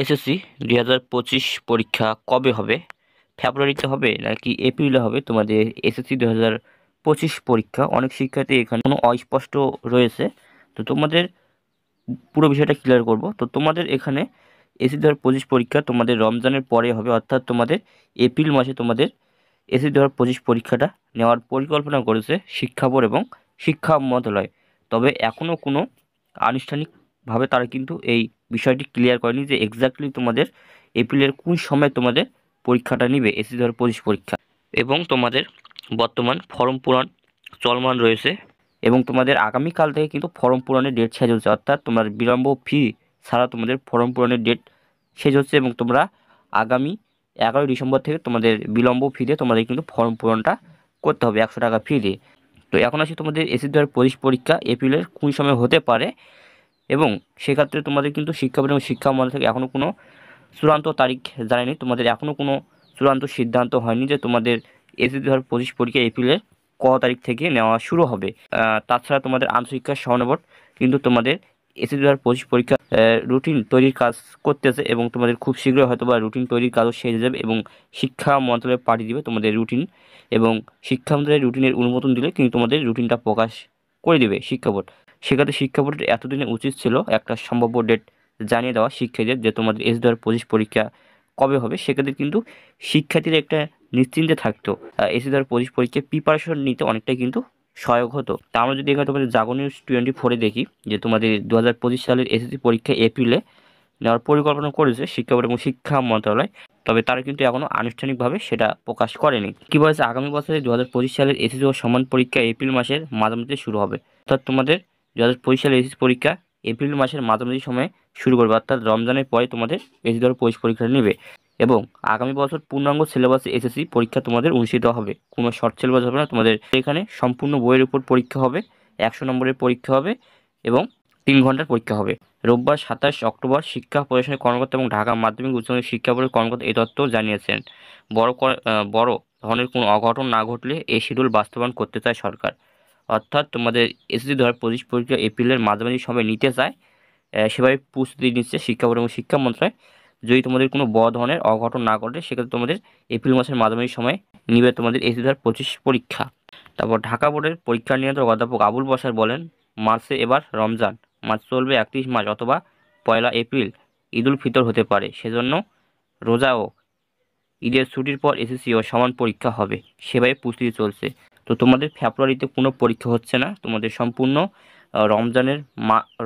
SSC 2025 পরীক্ষা কবে হবে? ফেব্রুয়ারিতে হবে নাকি এপ্রিলে হবে? তোমাদের এসএসসি 2025 পরীক্ষা অনেক শিক্ষার্থী এখানে কোনো অস্পষ্ট রয়েছে। তো তোমাদের পুরো বিষয়টা ক্লিয়ার করব। তো তোমাদের এখানে এসএসসি 2025 পরীক্ষা তোমাদের রমজানের পরে হবে, অর্থাৎ তোমাদের এপ্রিল মাসে তোমাদের এসএসসি 2025 পরীক্ষাটা নেওয়ার পরিকল্পনা করেছে শিক্ষা বোর্ড এবং শিক্ষা মন্ত্রণালয়। তবে এখনও কোনো আনুষ্ঠানিকভাবে তারা কিন্তু এই বিষয়টি ক্লিয়ার করেনি যে এক্স্যাক্টলি তোমাদের এপ্রিলের কোন সময় তোমাদের পরীক্ষাটা নিবে এসএসসি 2025 পরীক্ষা। এবং তোমাদের বর্তমান ফর্ম পূরণ চলমান রয়েছে এবং তোমাদের আগামীকাল থেকে কিন্তু ফর্ম পূরণের ডেট শেষ হচ্ছে, অর্থাৎ তোমার বিলম্ব ফি ছাড়া তোমাদের ফর্ম পূরণের ডেট শেষ হচ্ছে এবং তোমরা আগামী 11 ডিসেম্বর থেকে তোমাদের বিলম্ব ফি দিয়ে তোমাদের কিন্তু ফর্ম পূরণটা করতে হবে 100 টাকা ফি দিয়ে। তো এখন আসি তোমাদের এসএসসি 2025 পরীক্ষা এপ্রিলের কোন সময় হতে পারে এবং সেক্ষেত্রে তোমাদের কিন্তু শিক্ষা বোর্ড এবং শিক্ষা মন্ত্রণালয় থেকে এখনও কোনো চূড়ান্ত তারিখ জানায়নি, তোমাদের এখনও কোনো চূড়ান্ত সিদ্ধান্ত হয়নি যে তোমাদের এসএসসি 2025 পরীক্ষা এপ্রিলের ক তারিখ থেকে নেওয়া শুরু হবে। তাছাড়া তোমাদের আন্তঃশিক্ষা সহায়তা বোর্ড কিন্তু তোমাদের এসএসসি 2025 পরীক্ষা রুটিন তৈরির কাজ করতেছে এবং তোমাদের খুব শীঘ্রই হয়তো বা রুটিন তৈরির কাজও শেষ হয়ে যাবে এবং শিক্ষা মন্ত্রণালয় পাঠিয়ে দিবে তোমাদের রুটিন, এবং শিক্ষা মন্ত্রণালয়ের রুটিনের অনুমোদন দিলে কিন্তু তোমাদের রুটিনটা প্রকাশ করে দিবে শিক্ষা বোর্ড। সেক্ষেত্রে শিক্ষা বোর্ডের এতদিনে উচিত ছিল একটা সম্ভাব্য ডেট জানিয়ে দেওয়া শিক্ষার্থীদের যে তোমাদের এসএসসি 2025 পরীক্ষা কবে হবে। সেক্ষেত্রে কিন্তু শিক্ষার্থীরা একটা নিশ্চিন্তে থাকতো, এসএসসি 2025 পরীক্ষায় প্রিপারেশন নিতে অনেকটাই কিন্তু সহায়ক হতো। তা আমরা যদি এখানে তোমাদের জাগো নিউজ 24 দেখি যে তোমাদের 2025 সালের এসএসসি পরীক্ষা এপ্রিলে নেওয়ার পরিকল্পনা করেছে শিক্ষা বোর্ড এবং শিক্ষা মন্ত্রণালয়, তবে তারা কিন্তু এখনও আনুষ্ঠানিকভাবে সেটা প্রকাশ করেনি। কী বলেছে, আগামী বছরে 2025 সালের এসএসসি ও সমান পরীক্ষা এপ্রিল মাসের মাঝামাঝি শুরু হবে, অর্থাৎ তোমাদের 2025 সালের এসএসসি পরীক্ষা এপ্রিল মাসের মাঝামাঝি সময়ে শুরু করবে, অর্থাৎ রমজানের পরে তোমাদের এসএসসি 2025 পরীক্ষা নেবে এবং আগামী বছর পূর্ণাঙ্গ সিলেবাসে এসএসসি পরীক্ষা তোমাদের অনুষ্ঠিত হবে, কোনো শর্ট সিলেবাস হবে না। তোমাদের এখানে সম্পূর্ণ বইয়ের উপর পরীক্ষা হবে, 100 নম্বরের পরীক্ষা হবে এবং 3 ঘন্টার পরীক্ষা হবে। রোববার 27 অক্টোবর শিক্ষা প্রশাসনিক কর্মকর্তা এবং ঢাকা মাধ্যমিক উচ্চ মাধ্যমিক শিক্ষা বোর্ডের কর্মকর্তা এই তথ্য জানিয়েছেন। বড় ধরনের কোনো অঘটন না ঘটলে এই শিডিউল বাস্তবায়ন করতে চায় সরকার, অর্থাৎ তোমাদের এসএসসি 2025 পরীক্ষা এপ্রিলের মাঝামাঝি সময় নিতে চায়, সেভাবে প্রস্তুতি নিচ্ছে শিক্ষা বোর্ড এবং শিক্ষা মন্ত্রণালয়। যদি তোমাদের কোনো বড় ধরনের অঘটন না ঘটে সেক্ষেত্রে তোমাদের এপ্রিল মাসের মাঝামাঝি সময় নিবে তোমাদের এসএসসি 2025 পরীক্ষা। তারপর ঢাকা বোর্ডের পরীক্ষা নিয়ন্ত্রক অধ্যাপক আবুল বশার বলেন, মার্চে এবার রমজান মাস চলবে 31 মার্চ অথবা 1 এপ্রিল ঈদুল ফিতর হতে পারে, সেজন্য রোজা ও ঈদের ছুটির পর এসএসসি ও সমান পরীক্ষা হবে, সেভাবে প্রস্তুতি চলছে। তো তোমাদের ফেব্রুয়ারিতে কোনো পরীক্ষা হচ্ছে না, তোমাদের সম্পূর্ণ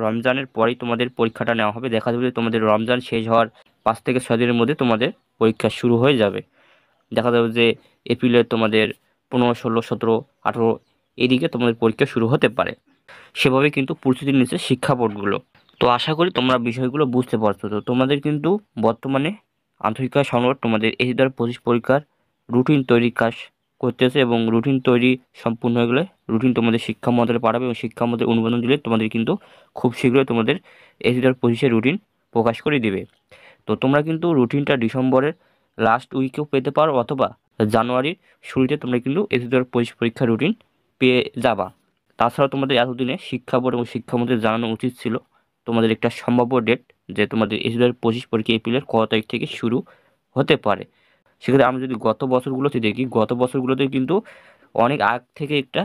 রমজানের পরেই তোমাদের পরীক্ষাটা নেওয়া হবে। দেখা যাবে যে তোমাদের রমজান শেষ হওয়ার 5 থেকে 6 দিনের মধ্যে তোমাদের পরীক্ষা শুরু হয়ে যাবে। দেখা যাবে যে এপ্রিলে তোমাদের 15, 16, 17, 18 এদিকে তোমাদের পরীক্ষা শুরু হতে পারে, সেভাবে কিন্তু প্রস্তুতি নিচ্ছে শিক্ষা বোর্ডগুলো। তো আশা করি তোমরা বিষয়গুলো বুঝতে পারছো। তো তোমাদের কিন্তু বর্তমানে আন্তঃশিক্ষা সংগঠন তোমাদের এসএসসি 2025 পরীক্ষার রুটিন তৈরির কাজ করতেছে এবং রুটিন তৈরি সম্পূর্ণ হয়ে গেলে রুটিন তোমাদের শিক্ষা মন্ত্রণালয়ে পাঠাবে এবং শিক্ষা মন্ত্রণালয় অনুমোদন দিলে তোমাদের কিন্তু খুব শীঘ্রই তোমাদের এসএসসি 2025 রুটিন প্রকাশ করে দিবে। তো তোমরা কিন্তু রুটিনটা ডিসেম্বরের লাস্ট উইকেও পেতে পারো অথবা জানুয়ারির শুরুতে তোমরা কিন্তু এসএসসি 2025 পরীক্ষার রুটিন পেয়ে যাবা। তাছাড়াও তোমাদের এতদিনে শিক্ষা বোর্ড এবং শিক্ষামন্ত্রীর জানানো উচিত ছিল তোমাদের একটা সম্ভাব্য ডেট যে তোমাদের এসএসসি 2025 পরীক্ষা এপ্রিলের ক তারিখ থেকে শুরু হতে পারে। সেক্ষেত্রে আমরা যদি গত বছরগুলোতে দেখি, গত বছরগুলোতে কিন্তু অনেক আগ থেকে একটা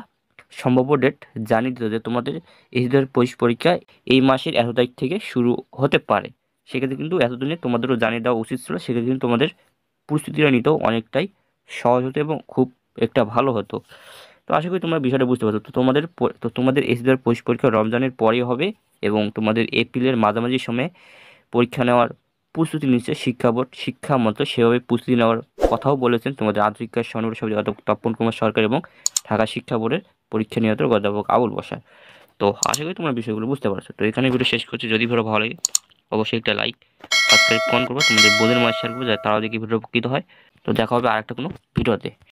সম্ভাব্য ডেট জানিয়ে দিত যে তোমাদের এসএসসি 2025 পরীক্ষা এই মাসের এত তারিখ থেকে শুরু হতে পারে। সেক্ষেত্রে কিন্তু এতদিনে তোমাদেরও জানিয়ে দেওয়া উচিত ছিল, সেক্ষেত্রে কিন্তু তোমাদের প্রস্তুতিটা নিতেও অনেকটাই সহজ হতো এবং খুব একটা ভালো হতো। তো আশা করি তোমরা বিষয়টা বুঝতে পারছো। তো তোমাদের এসএসসি 2025 পরীক্ষা রমজানের পরেই হবে এবং তোমাদের এপ্রিলের মাঝামাঝি সময়ে পরীক্ষা নেওয়ার প্রস্তুতি নিচ্ছে শিক্ষা বোর্ড, শিক্ষা মন্ত্রক সেভাবে প্রস্তুতি নেওয়ার কথাও বলেছেন তোমাদের আন্তঃশিক্ষা সংগঠন সভাপতি অধ্যাপক তপন কুমার সরকার এবং ঢাকা শিক্ষা বোর্ডের পরীক্ষা নিয়ন্ত্রক অধ্যাপক আবুল বশার। তো আশা করি তোমরা বিষয়গুলো বুঝতে পারছো। তো এখানে ভিডিও শেষ করছি। যদি ভিডিও ভালো লাগে অবশ্যই একটা লাইক, সাবস্ক্রাইব করবো, তোমাদের বোনের মাঝে শেয়ার করবো যাতে তারাও দেখি ভিডিও উপকৃত হয়। তো দেখা হবে আরেকটা কোনো ভিডিওতে।